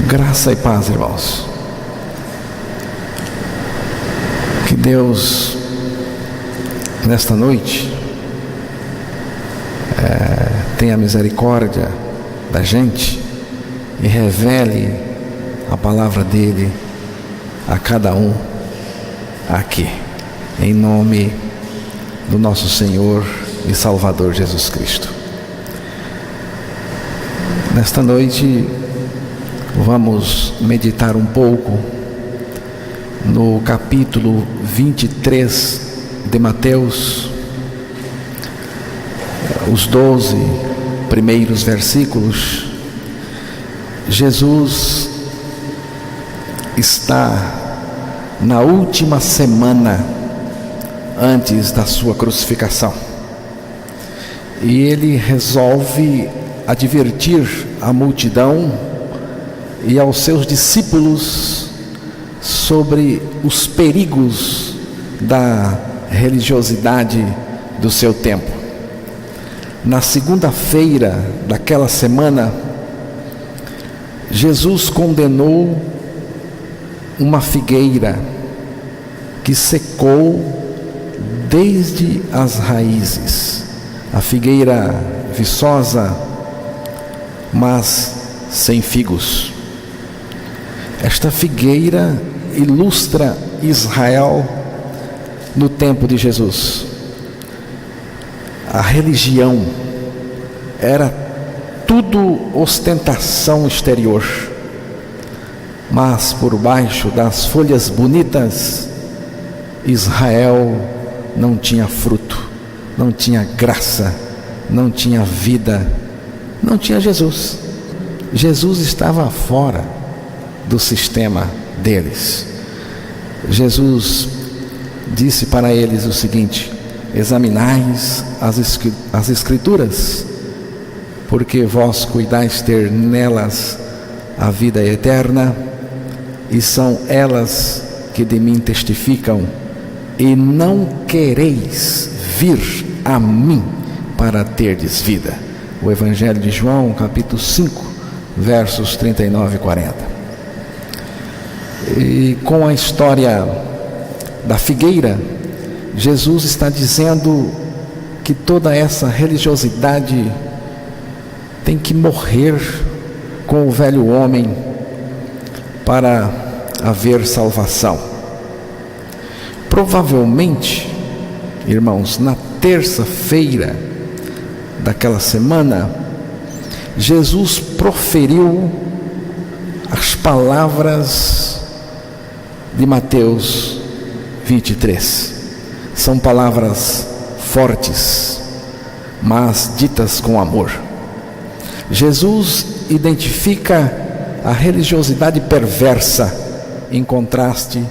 Graça e paz, irmãos. Que Deus, nesta noite, tenha misericórdia da gente e revele a palavra dele a cada um aqui, em nome do nosso Senhor e Salvador Jesus Cristo. Nesta noite vamos meditar um pouco no capítulo 23 de Mateus, os 12 primeiros versículos. Jesus está na última semana antes da sua crucificação e ele resolve advertir a multidão e aos seus discípulos sobre os perigos da religiosidade do seu tempo. Na segunda-feira daquela semana, Jesus condenou uma figueira que secou desde as raízes, a figueira viçosa, mas sem figos. Esta figueira ilustra Israel no tempo de Jesus. A religião era tudo ostentação exterior, mas por baixo das folhas bonitas, Israel não tinha fruto, não tinha graça, não tinha vida, não tinha Jesus. Jesus estava fora do sistema deles. Jesus disse para eles o seguinte: examinais as Escrituras, porque vós cuidais ter nelas a vida eterna, e são elas que de mim testificam, e não quereis vir a mim para terdes vida. O Evangelho de João, capítulo 5, versos 39 e 40. E com a história da figueira, Jesus está dizendo que toda essa religiosidade tem que morrer com o velho homem para haver salvação. Provavelmente, irmãos, na terça-feira daquela semana, Jesus proferiu as palavras de Mateus 23. São palavras fortes, mas ditas com amor. Jesus identifica a religiosidade perversa em contraste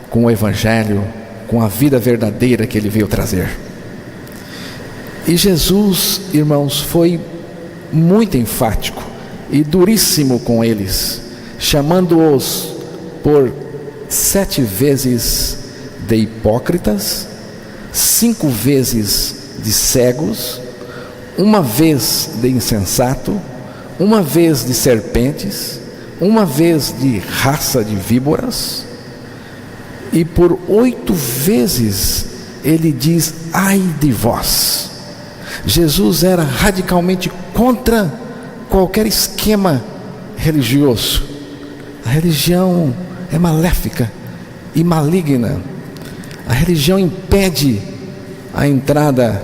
com o Evangelho, com a vida verdadeira que ele veio trazer. E Jesus, irmãos, foi muito enfático e duríssimo com eles, chamando-os por 7 vezes de hipócritas, 5 vezes de cegos, 1 vez de insensato, 1 vez de serpentes, 1 vez de raça de víboras, e por 8 vezes ele diz: ai de vós. Jesus era radicalmente contra qualquer esquema religioso. A religião é maléfica e maligna. A religião impede a entrada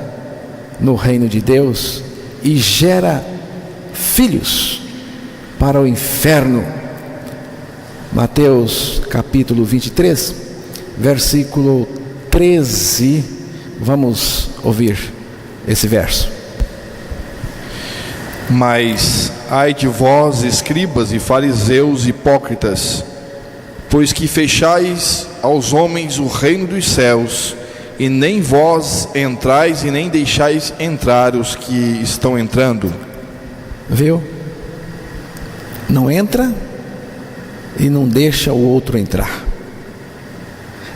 no reino de Deus e gera filhos para o inferno. Mateus capítulo 23, versículo 13, vamos ouvir esse verso. Mas ai de vós, escribas e fariseus hipócritas, pois que fechais aos homens o reino dos céus, e nem vós entrais e nem deixais entrar os que estão entrando. Viu? Não entra e não deixa o outro entrar.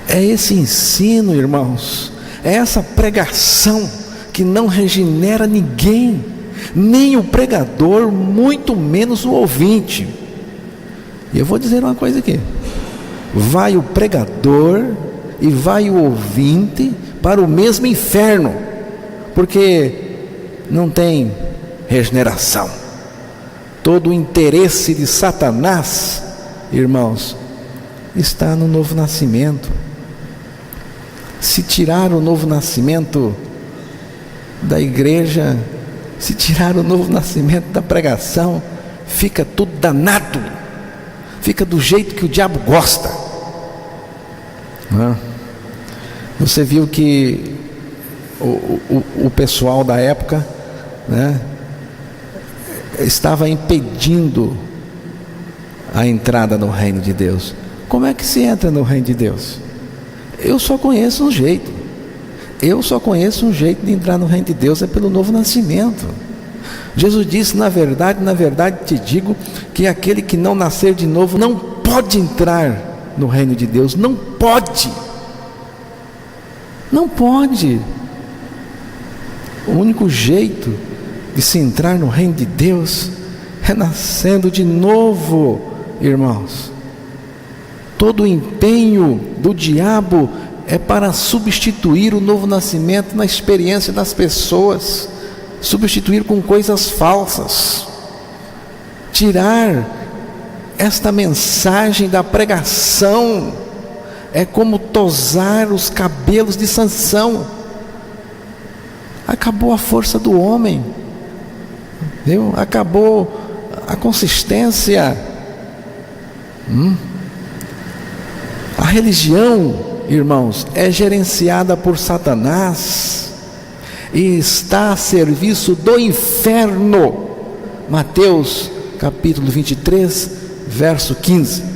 É esse ensino, irmãos, é essa pregação que não regenera ninguém, nem o pregador, muito menos o ouvinte. E eu vou dizer uma coisa aqui: vai o pregador e vai o ouvinte para o mesmo inferno, porque não tem regeneração. Todo o interesse de Satanás, irmãos, está no novo nascimento. Se tirar o novo nascimento da igreja, se tirar o novo nascimento da pregação, fica tudo danado, fica do jeito que o diabo gosta. Você viu que o pessoal da época, né, estava impedindo a entrada no reino de Deus. Como é que se entra no reino de Deus? Eu só conheço um jeito de entrar no reino de Deus, é pelo novo nascimento. Jesus disse: na verdade te digo, que aquele que não nascer de novo não pode entrar no reino de Deus. Não pode. O único jeito de se entrar no reino de Deus é nascendo de novo, irmãos. Todo o empenho do diabo é para substituir o novo nascimento na experiência das pessoas, substituir com coisas falsas, tirar esta mensagem da pregação. É como tosar os cabelos de Sansão. Acabou a força do homem, viu? Acabou a consistência. A religião, irmãos, é gerenciada por Satanás e está a serviço do inferno. Mateus capítulo 23, verso 15.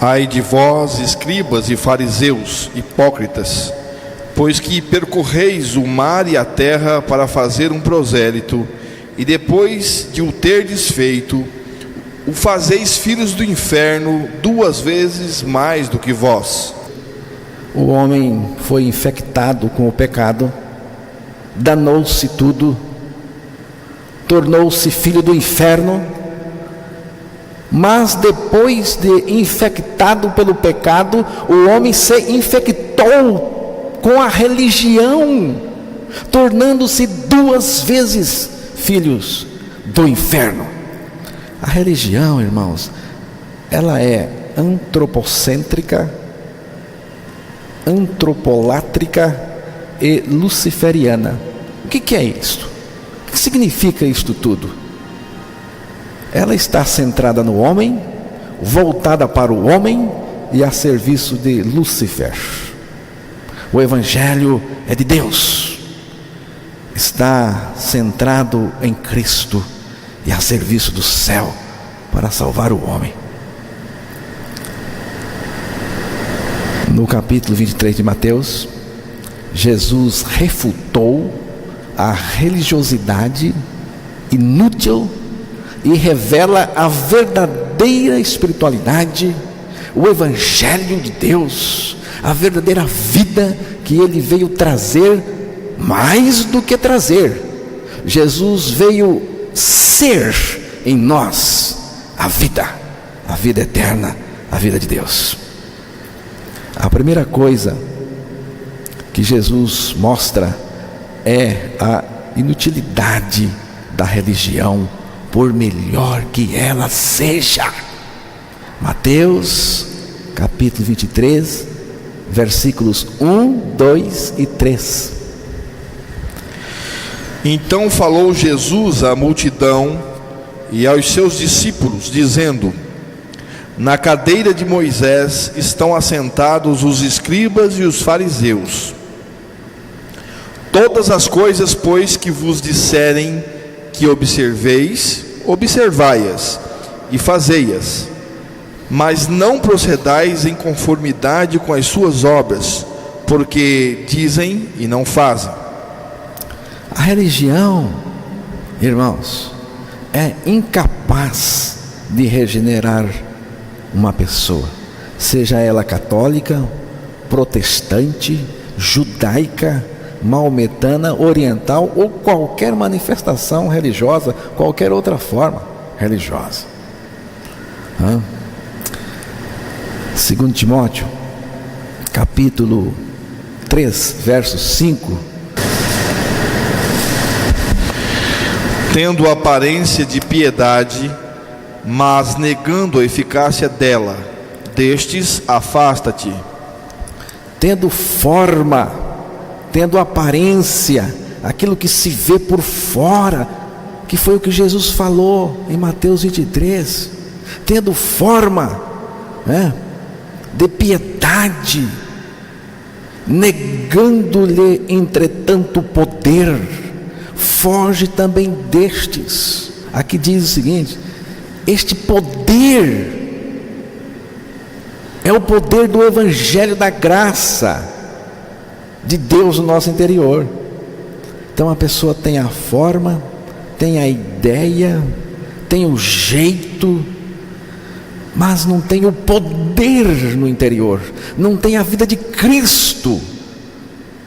Ai de vós, escribas e fariseus, hipócritas, pois que percorreis o mar e a terra para fazer um prosélito, e depois de o terdes feito, o fazeis filhos do inferno 2 vezes mais do que vós. O homem foi infectado com o pecado, danou-se tudo, tornou-se filho do inferno. Mas depois de infectado pelo pecado, o homem se infectou com a religião, tornando-se 2 vezes filhos do inferno. A religião, irmãos, ela é antropocêntrica, antropolátrica e luciferiana. O que é isto? O que significa isto tudo? Ela está centrada no homem, voltada para o homem e a serviço de Lúcifer. O Evangelho é de Deus, está centrado em Cristo e a serviço do céu para salvar o homem. No capítulo 23 de Mateus, Jesus refutou a religiosidade inútil e revela a verdadeira espiritualidade, o Evangelho de Deus, a verdadeira vida que Ele veio trazer. Mais do que trazer, Jesus veio ser em nós a vida eterna, a vida de Deus. A primeira coisa que Jesus mostra é a inutilidade da religião, por melhor que ela seja. Mateus capítulo 23, versículos 1, 2 e 3. Então falou Jesus à multidão e aos seus discípulos, dizendo: na cadeira de Moisés estão assentados os escribas e os fariseus. Todas as coisas, pois, que vos disserem que observeis, observai-as e fazei-as, mas não procedais em conformidade com as suas obras, porque dizem e não fazem. A religião, irmãos, é incapaz de regenerar uma pessoa, seja ela católica, protestante, judaica, maometana, oriental ou qualquer manifestação religiosa, qualquer outra forma. religiosa. 2 Timóteo, capítulo 3, verso 5. Tendo aparência de piedade, mas negando a eficácia dela, destes afasta-te. Tendo forma, tendo aparência, aquilo que se vê por fora, que foi o que Jesus falou em Mateus 23, tendo forma, de piedade, negando-lhe entretanto o poder, foge também destes. Aqui diz o seguinte: este poder é o poder do Evangelho da graça de Deus no nosso interior. Então a pessoa tem a forma, tem a ideia, tem o jeito, mas não tem o poder no interior, não tem a vida de Cristo,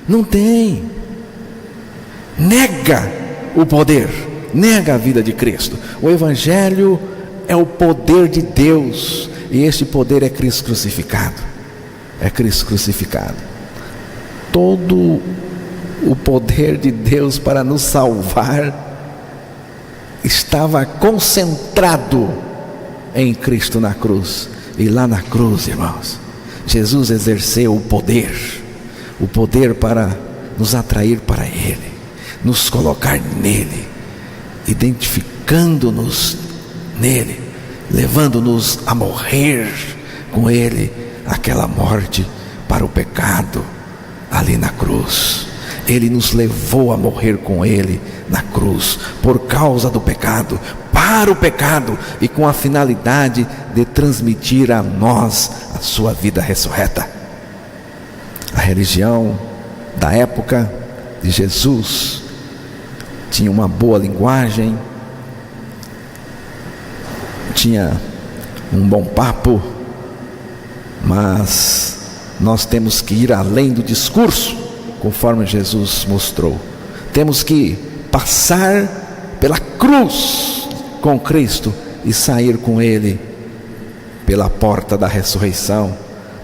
não tem, nega o poder, nega a vida de Cristo. O Evangelho é o poder de Deus, e este poder é Cristo crucificado. É Cristo crucificado. Todo o poder de Deus para nos salvar estava concentrado em Cristo na cruz. E lá na cruz, irmãos, Jesus exerceu o poder para nos atrair para Ele, nos colocar nele, identificando-nos nele, levando-nos a morrer com Ele, aquela morte para o pecado ali na cruz. Ele nos levou a morrer com Ele na cruz, por causa do pecado, para o pecado, e com a finalidade de transmitir a nós a sua vida ressurreta. A religião da época de Jesus tinha uma boa linguagem, tinha um bom papo, mas nós temos que ir além do discurso, conforme Jesus mostrou. Temos que passar pela cruz com Cristo e sair com Ele pela porta da ressurreição,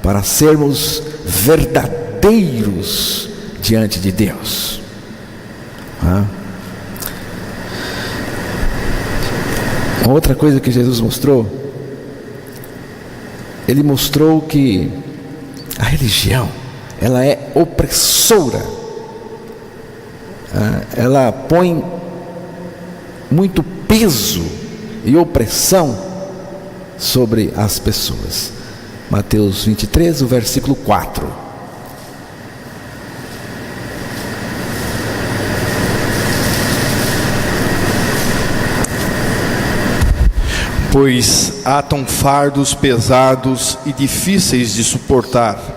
para sermos verdadeiros diante de Deus. Outra coisa que Jesus mostrou, Ele mostrou que a religião, ela é opressora, ela põe muito peso e opressão sobre as pessoas. Mateus 23, o versículo 4. Pois atam fardos pesados e difíceis de suportar,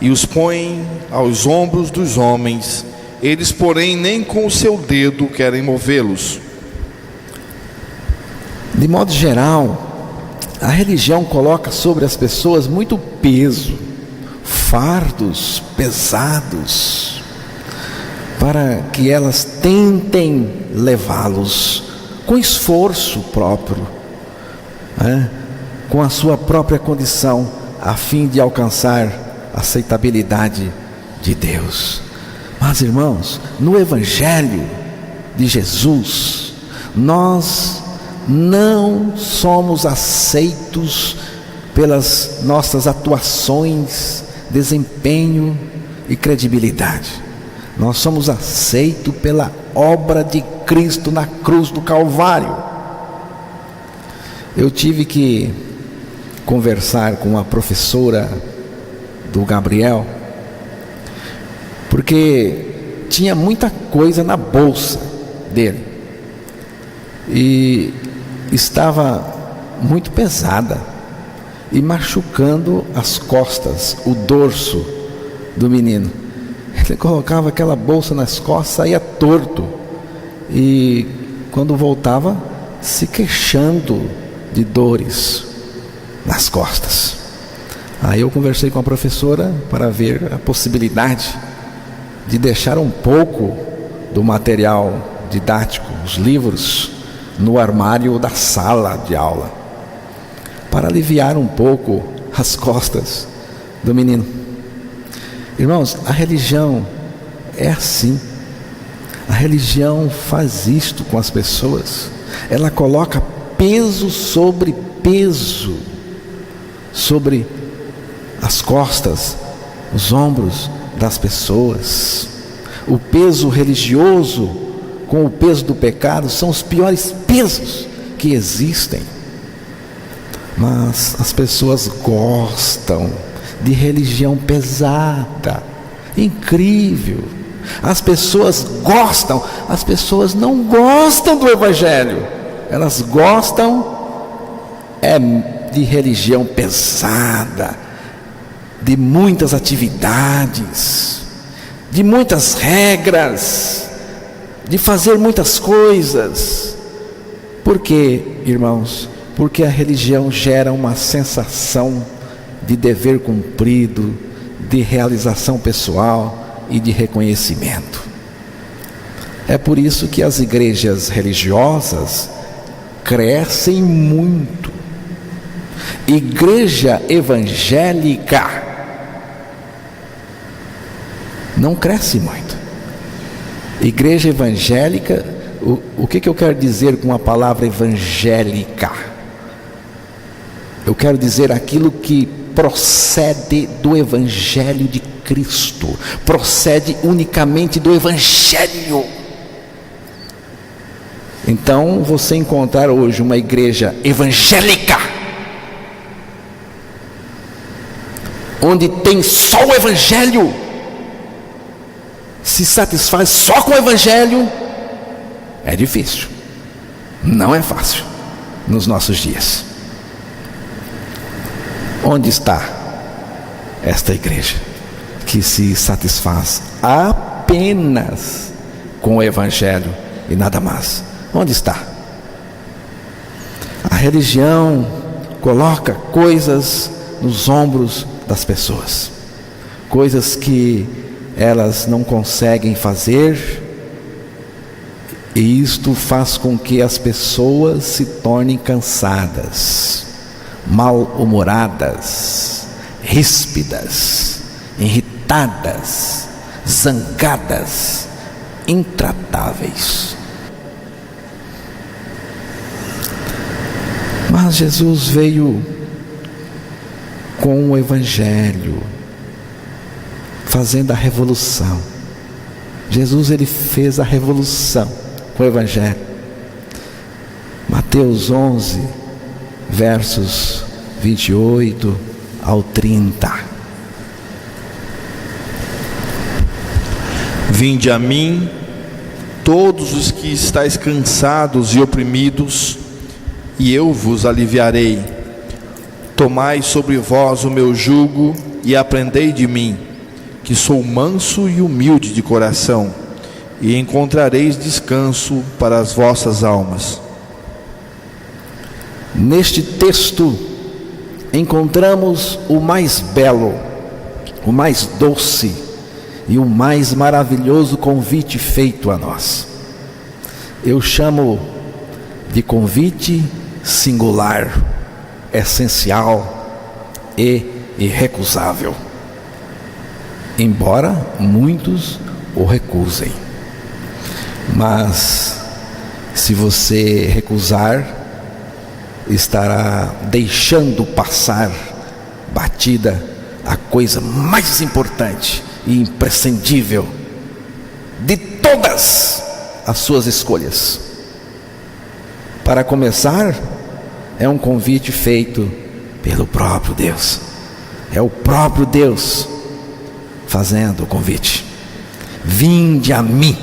e os põem aos ombros dos homens, eles porém nem com o seu dedo querem movê-los. De modo geral, a religião coloca sobre as pessoas muito peso, fardos pesados, para que elas tentem levá-los com esforço próprio, com a sua própria condição, a fim de alcançar a aceitabilidade de Deus. Mas, irmãos, no Evangelho de Jesus, nós não somos aceitos pelas nossas atuações, desempenho e credibilidade. Nós somos aceitos pela obra de Cristo na cruz do Calvário. Eu tive que conversar com uma professora do Gabriel, porque tinha muita coisa na bolsa dele e estava muito pesada e machucando as costas, o dorso do menino. Ele colocava aquela bolsa nas costas, saía torto, e quando voltava, se queixando de dores nas costas. Aí eu conversei com a professora para ver a possibilidade de deixar um pouco do material didático, os livros, no armário da sala de aula, para aliviar um pouco as costas do menino. Irmãos, a religião é assim. A religião faz isto com as pessoas. Ela coloca peso sobre peso sobre as costas, os ombros das pessoas. O peso religioso com o peso do pecado são os piores pesos que existem. Mas as pessoas gostam de religião pesada, incrível. As pessoas não gostam do Evangelho, elas gostam de religião pesada, de muitas atividades, de muitas regras, de fazer muitas coisas. Por quê, irmãos? Porque a religião gera uma sensação de dever cumprido, de realização pessoal e de reconhecimento. É por isso que as igrejas religiosas crescem muito. Igreja evangélica não cresce muito. Igreja evangélica, o que eu quero dizer com a palavra evangélica? Eu quero dizer aquilo que procede do Evangelho de Cristo, procede unicamente do Evangelho. Então, você encontrar hoje uma igreja evangélica, onde tem só o Evangelho, se satisfaz só com o Evangelho, é difícil, não é fácil nos nossos dias. Onde está esta igreja que se satisfaz apenas com o Evangelho e nada mais? Onde está? A religião coloca coisas nos ombros das pessoas, coisas que elas não conseguem fazer, e isto faz com que as pessoas se tornem cansadas, mal-humoradas, ríspidas, irritadas, zangadas, intratáveis. Mas Jesus veio com o Evangelho, fazendo a revolução. Jesus, ele fez a revolução com o Evangelho. Mateus 11, versos 28 ao 30. Vinde a mim, todos os que estáis cansados e oprimidos, e eu vos aliviarei. Tomai sobre vós o meu jugo e aprendei de mim, que sou manso e humilde de coração, e encontrareis descanso para as vossas almas. Neste texto encontramos o mais belo, o mais doce e o mais maravilhoso convite feito a nós. Eu chamo de convite singular, essencial e irrecusável, embora muitos o recusem. Mas se você recusar, estará deixando passar batida a coisa mais importante e imprescindível de todas as suas escolhas. Para começar, é um convite feito pelo próprio Deus. É o próprio Deus fazendo o convite. Vinde a mim.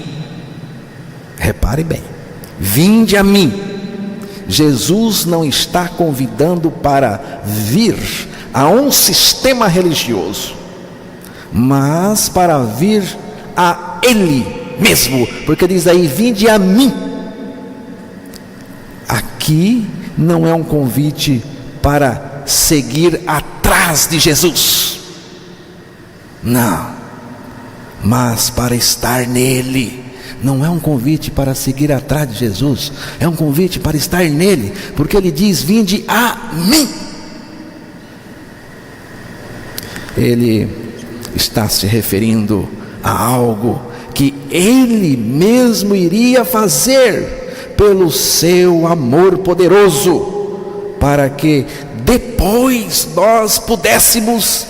Repare bem, vinde a mim. Jesus não está convidando para vir a um sistema religioso, mas para vir a Ele mesmo, porque diz aí, vinde a mim. Aqui não é um convite para seguir atrás de Jesus, não, mas para estar nele, não é um convite para seguir atrás de Jesus, é um convite para estar nele, porque ele diz: vinde a mim. Ele está se referindo a algo que ele mesmo iria fazer pelo seu amor poderoso, para que depois nós pudéssemos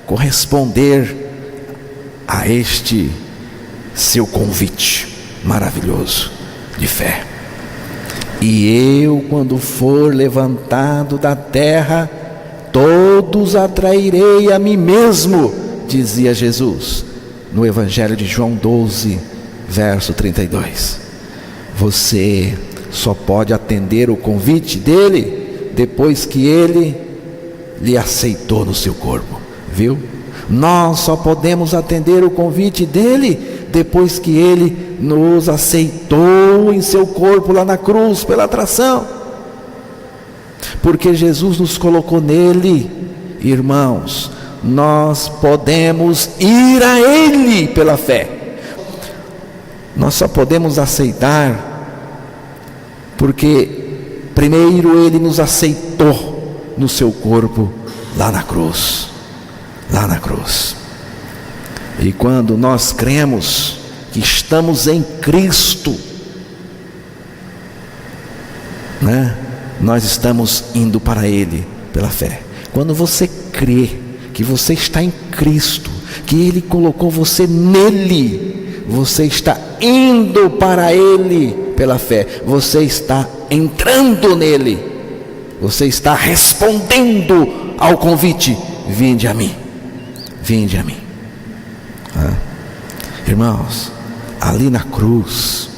corresponder a este seu convite maravilhoso de fé. E eu, quando for levantado da terra, todos atrairei a mim mesmo, dizia Jesus no Evangelho de João 12, verso 32. Você só pode atender o convite dele depois que ele lhe aceitou no seu corpo, viu? Nós só podemos atender o convite dele depois que ele nos aceitou em seu corpo lá na cruz, pela atração. Porque Jesus nos colocou nele, irmãos, nós podemos ir a ele pela fé. Nós só podemos aceitar porque primeiro ele nos aceitou no seu corpo lá na cruz. Lá na cruz. E quando nós cremos que estamos em Cristo, né? Nós estamos indo para ele pela fé. Quando você crê que você está em Cristo, que ele colocou você nele, você está indo para ele pela fé, você está entrando nele, você está respondendo ao convite: vinde a mim, vinde a mim. Irmãos, ali na cruz,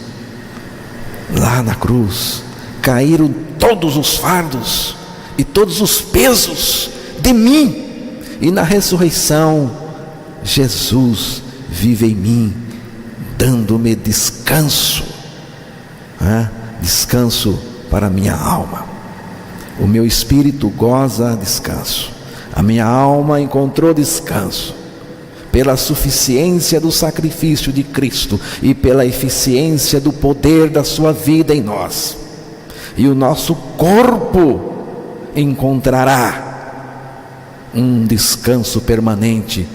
lá na cruz, caíram todos os fardos e todos os pesos de mim, e na ressurreição Jesus vive em mim, dando-me descanso, descanso para a minha alma. O meu espírito goza descanso, a minha alma encontrou descanso pela suficiência do sacrifício de Cristo e pela eficiência do poder da sua vida em nós. E o nosso corpo encontrará um descanso permanente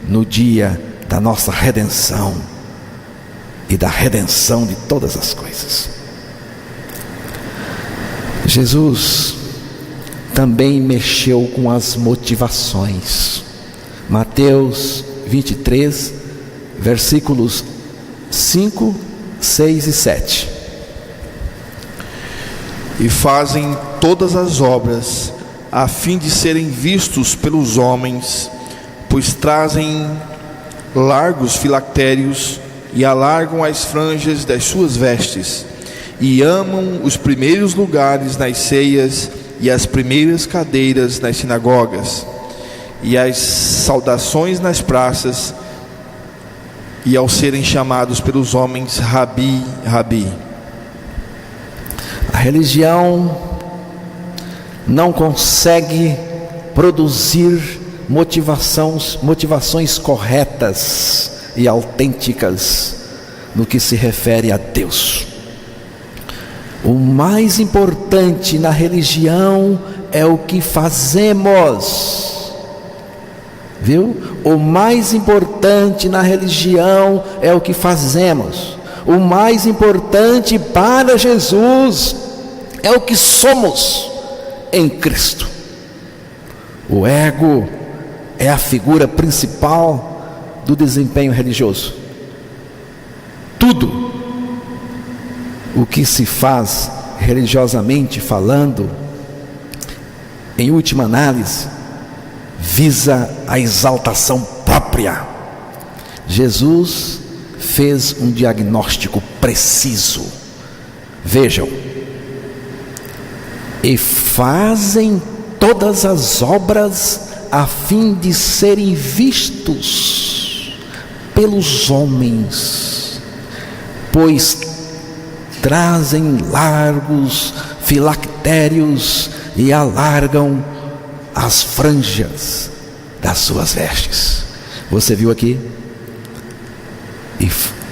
no dia da nossa redenção e da redenção de todas as coisas. Jesus também mexeu com as motivações. Mateus 23, versículos 5, 6 e 7. E fazem todas as obras a fim de serem vistos pelos homens, pois trazem largos filactérios e alargam as franjas das suas vestes, e amam os primeiros lugares nas ceias e as primeiras cadeiras nas sinagogas, e as saudações nas praças, e ao serem chamados pelos homens Rabi, Rabi. A religião não consegue produzir motivações corretas e autênticas no que se refere a Deus. O mais importante na religião é o que fazemos, viu? O mais importante na religião é o que fazemos. O mais importante para Jesus é o que somos em Cristo. O ego é a figura principal do desempenho religioso. Tudo o que se faz religiosamente falando, em última análise, visa a exaltação própria. Jesus fez um diagnóstico preciso. Vejam: e fazem todas as obras a fim de serem vistos pelos homens, pois trazem largos filactérios e alargam as franjas das suas vestes. Você viu aqui?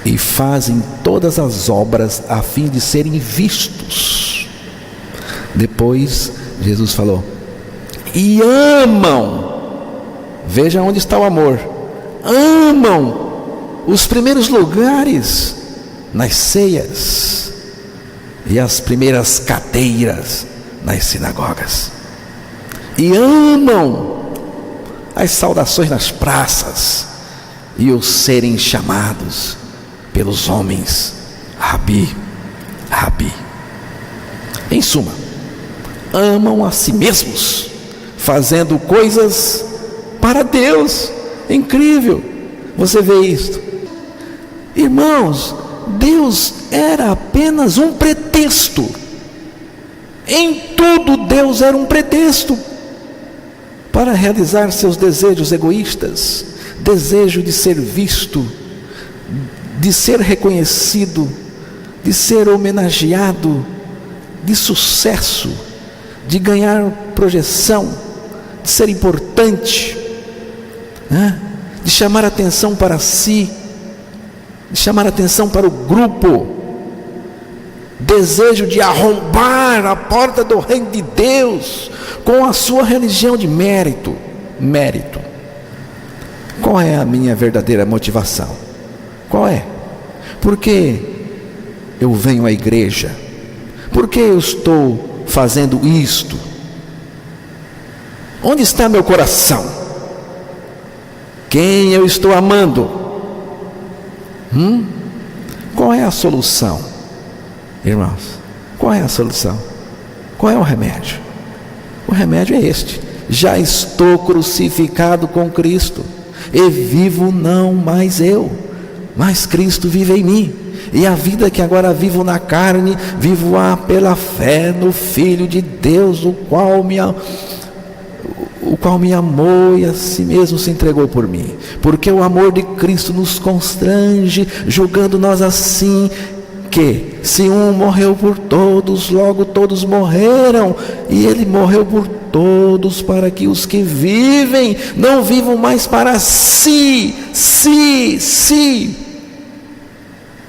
e fazem todas as obras a fim de serem vistos. Depois Jesus falou: e amam. Veja onde está o amor. Amam os primeiros lugares nas ceias e as primeiras cadeiras nas sinagogas, e amam as saudações nas praças e os serem chamados pelos homens Rabi, Rabi. Em suma, amam a si mesmos, fazendo coisas para Deus. É incrível você ver isto. Irmãos, Deus era apenas um pretexto. Em tudo Deus era um pretexto para realizar seus desejos egoístas, desejo de ser visto, de ser reconhecido, de ser homenageado, de sucesso, de ganhar projeção, de ser importante, de chamar atenção para si, de chamar atenção para o grupo, desejo de arrombar a porta do reino de Deus com a sua religião de mérito. Qual é a minha verdadeira motivação? Qual é? Por que eu venho à igreja? Por que eu estou fazendo isto? Onde está meu coração? Quem eu estou amando? Qual é a solução, irmãos? Qual é a solução? Qual é o remédio? O remédio é este: já estou crucificado com Cristo, e vivo não mais eu, mas Cristo vive em mim. E a vida que agora vivo na carne, vivo-a pela fé no Filho de Deus, o qual me amou e a si mesmo se entregou por mim. Porque o amor de Cristo nos constrange, julgando nós assim, que se um morreu por todos, logo todos morreram, e ele morreu por todos, para que os que vivem não vivam mais para si,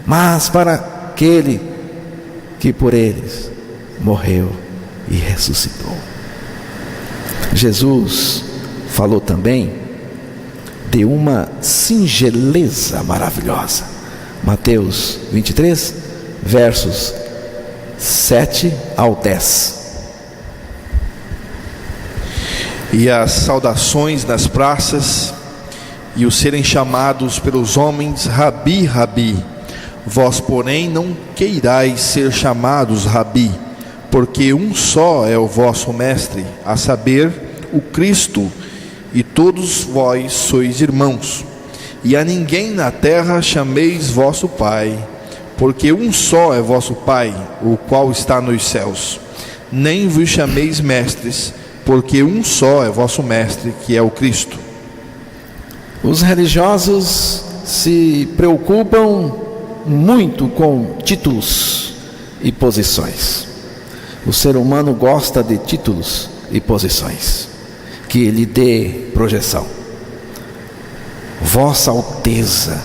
mas para aquele que por eles morreu e ressuscitou. Jesus falou também de uma singeleza maravilhosa. Mateus 23, versos 7 ao 10. E as saudações nas praças, e os serem chamados pelos homens Rabi, Rabi. Vós, porém, não queirais ser chamados Rabi, porque um só é o vosso mestre, a saber, o Cristo, e todos vós sois irmãos. E a ninguém na terra chameis vosso Pai, porque um só é vosso Pai, o qual está nos céus. Nem vos chameis mestres, porque um só é vosso mestre, que é o Cristo. Os religiosos se preocupam muito com títulos e posições. O ser humano gosta de títulos e posições que lhe dê projeção. Vossa Alteza,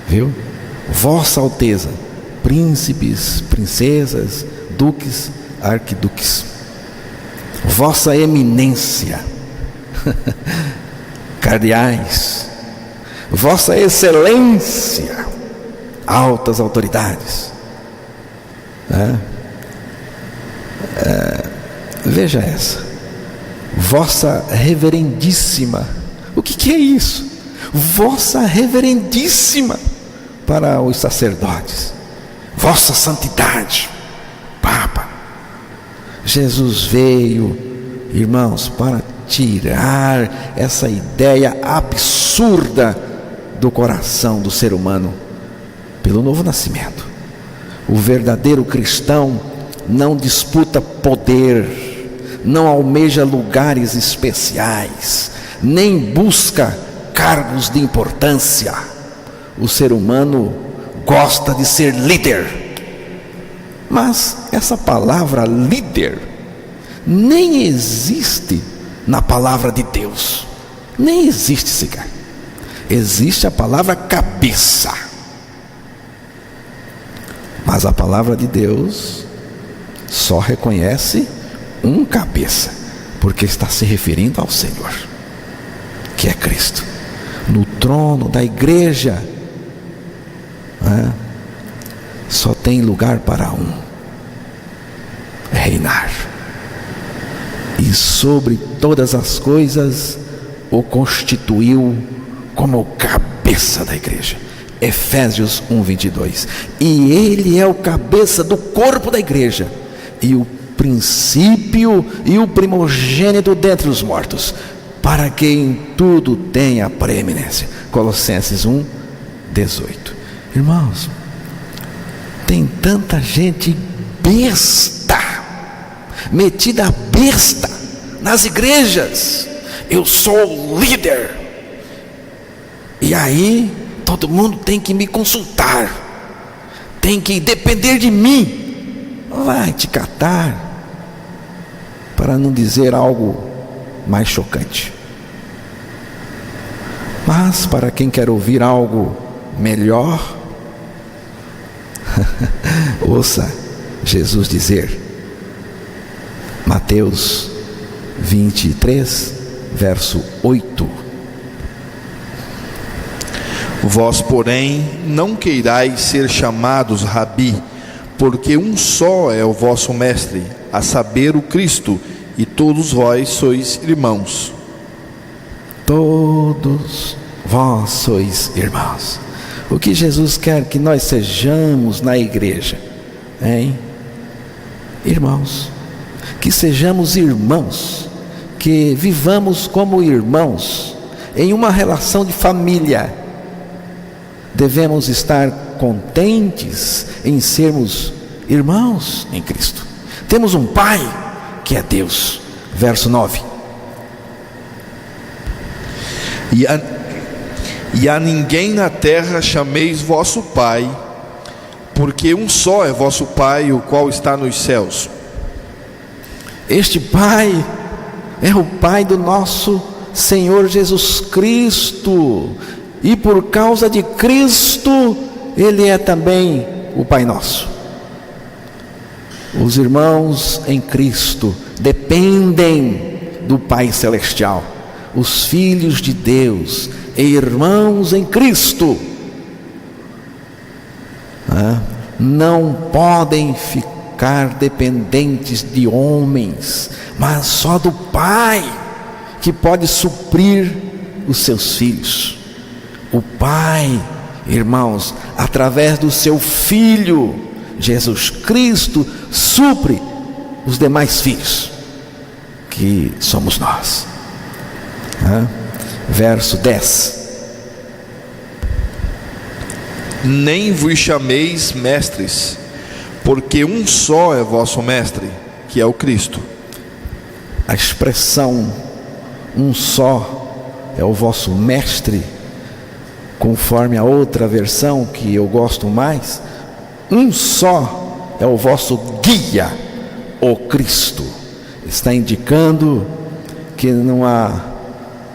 viu? Vossa Alteza, príncipes, princesas, duques, arquiduques. Vossa Eminência, cardeais. Vossa Excelência, altas autoridades. Veja essa: Vossa Reverendíssima. O que é isso? Vossa Reverendíssima para os sacerdotes. Vossa Santidade, Papa. Jesus veio, irmãos, para tirar essa ideia absurda do coração do ser humano pelo novo nascimento. O verdadeiro cristão não disputa poder, não almeja lugares especiais, nem busca cargos de importância. O ser humano gosta de ser líder, mas essa palavra líder nem existe na palavra de Deus, nem existe sequer. Existe a palavra cabeça. Mas a palavra de Deus só reconhece um cabeça, porque está se referindo ao Senhor, que é Cristo. No trono da igreja, só tem lugar para um: reinar. E sobre todas as coisas o constituiu como cabeça da igreja. Efésios 1:22. E ele é o cabeça do corpo da igreja, e o princípio e o primogênito dentre os mortos, para que em tudo tenha preeminência. Colossenses 1:18. Irmãos, tem tanta gente besta, metida besta nas igrejas. Eu sou o líder, e aí todo mundo tem que me consultar, tem que depender de mim. Vai te catar, para não dizer algo mais chocante. Mas para quem quer ouvir algo melhor, ouça Jesus dizer, Mateus 23, verso 8: Vós, porém, não queirais ser chamados Rabi, porque um só é o vosso mestre, a saber, o Cristo, e todos vós sois irmãos. Todos vós sois irmãos. O que Jesus quer que nós sejamos na igreja, hein? Irmãos. Que sejamos irmãos, que vivamos como irmãos, em uma relação de família. Devemos estar contentes em sermos irmãos em Cristo. Temos um Pai que é Deus. Verso 9. E a ninguém na terra chameis vosso Pai, porque um só é vosso Pai, o qual está nos céus. Este Pai é o Pai do nosso Senhor Jesus Cristo, e por causa de Cristo, Ele é também o Pai nosso. Os irmãos em Cristo dependem do Pai Celestial. Os filhos de Deus e irmãos em Cristo não podem ficar dependentes de homens, mas só do Pai, que pode suprir os seus filhos. O Pai, irmãos, através do seu Filho Jesus Cristo, supre os demais filhos, que somos nós. Verso 10. Nem vos chameis mestres, porque um só é vosso mestre, que é o Cristo. A expressão um só é o vosso mestre, conforme a outra versão que eu gosto mais, um só é o vosso guia, o Cristo. Está indicando que não há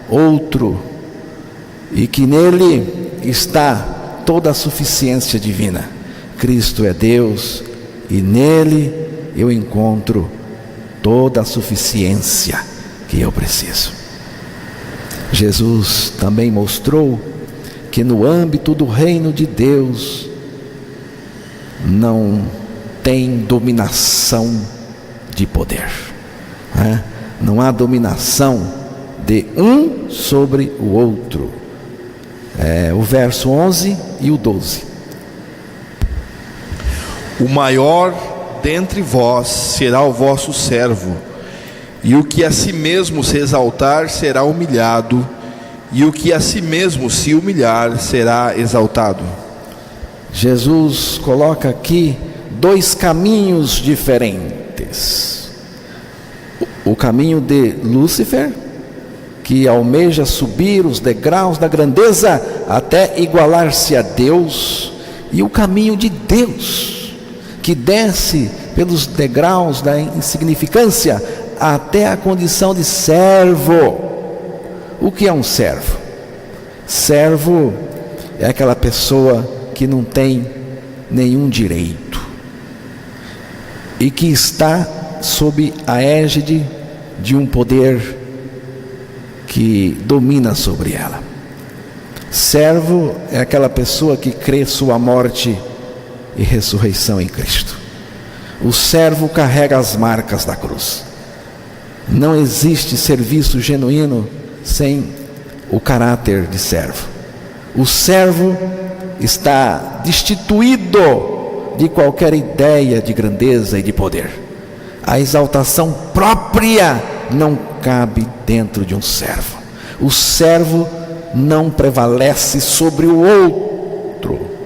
outro, e que nele está toda a suficiência divina. Cristo é Deus, e nele eu encontro toda a suficiência que eu preciso. Jesus também mostrou que no âmbito do reino de Deus não tem dominação de poder, não há dominação de um sobre o outro. O verso 11 e o 12. O maior dentre vós será o vosso servo, e o que a si mesmo se exaltar será humilhado, e o que a si mesmo se humilhar será exaltado. Jesus coloca aqui dois caminhos diferentes: o caminho de Lúcifer, que almeja subir os degraus da grandeza até igualar-se a Deus, e o caminho de Deus, que desce pelos degraus da insignificância até a condição de servo. O que é um servo? Servo é aquela pessoa que não tem nenhum direito, e que está sob a égide de um poder que domina sobre ela. Servo é aquela pessoa que crê sua morte e ressurreição em Cristo. O servo carrega as marcas da cruz. Não existe serviço genuíno sem o caráter de servo. O servo está destituído de qualquer ideia de grandeza e de poder. A exaltação própria não cabe dentro de um servo. O servo não prevalece sobre o outro.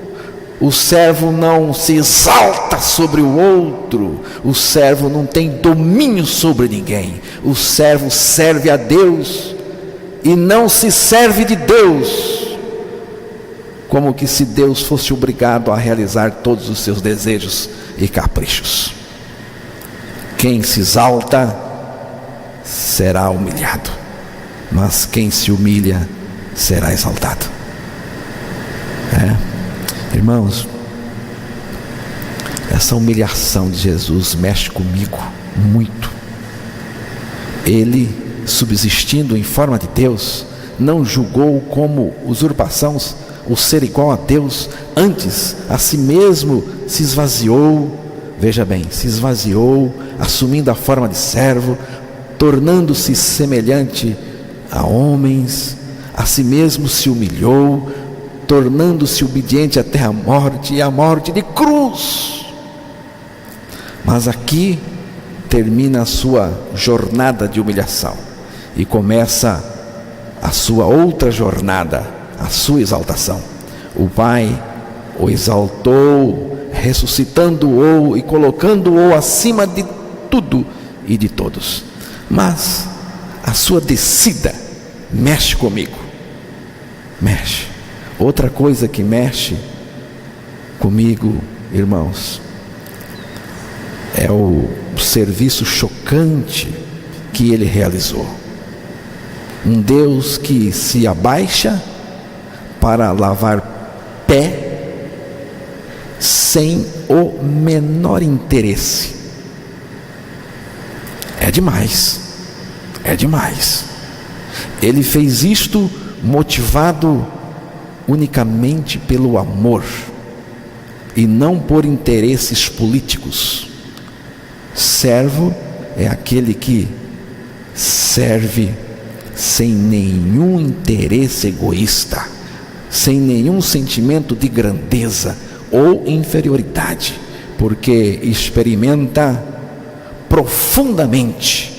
O servo não se exalta sobre o outro. O servo não tem domínio sobre ninguém. O servo serve a Deus e não se serve de Deus, como que se Deus fosse obrigado a realizar todos os seus desejos e caprichos. Quem se exalta será humilhado, mas quem se humilha será exaltado. Irmãos, essa humilhação de Jesus mexe comigo muito. Ele, subsistindo em forma de Deus, não julgou como usurpação o ser igual a Deus. Antes, a si mesmo se esvaziou. Veja bem, se esvaziou, assumindo a forma de servo, tornando-se semelhante a homens. A si mesmo se humilhou, tornando-se obediente até a morte, e a morte de cruz. Mas aqui termina a sua jornada de humilhação e começa a sua outra jornada, a sua exaltação. O Pai o exaltou, ressuscitando-o e colocando-o acima de tudo e de todos. Mas a sua descida mexe comigo, mexe. Outra coisa que mexe comigo, irmãos, é o serviço chocante que ele realizou. Um Deus que se abaixa para lavar pé sem o menor interesse. É demais, é demais. Ele fez isto motivado unicamente pelo amor e não por interesses políticos. Servo é aquele que serve sem nenhum interesse egoísta, sem nenhum sentimento de grandeza ou inferioridade, porque experimenta profundamente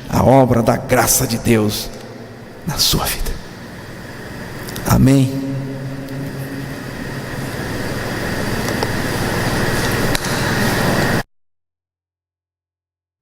a obra da graça de Deus na sua vida. Amém?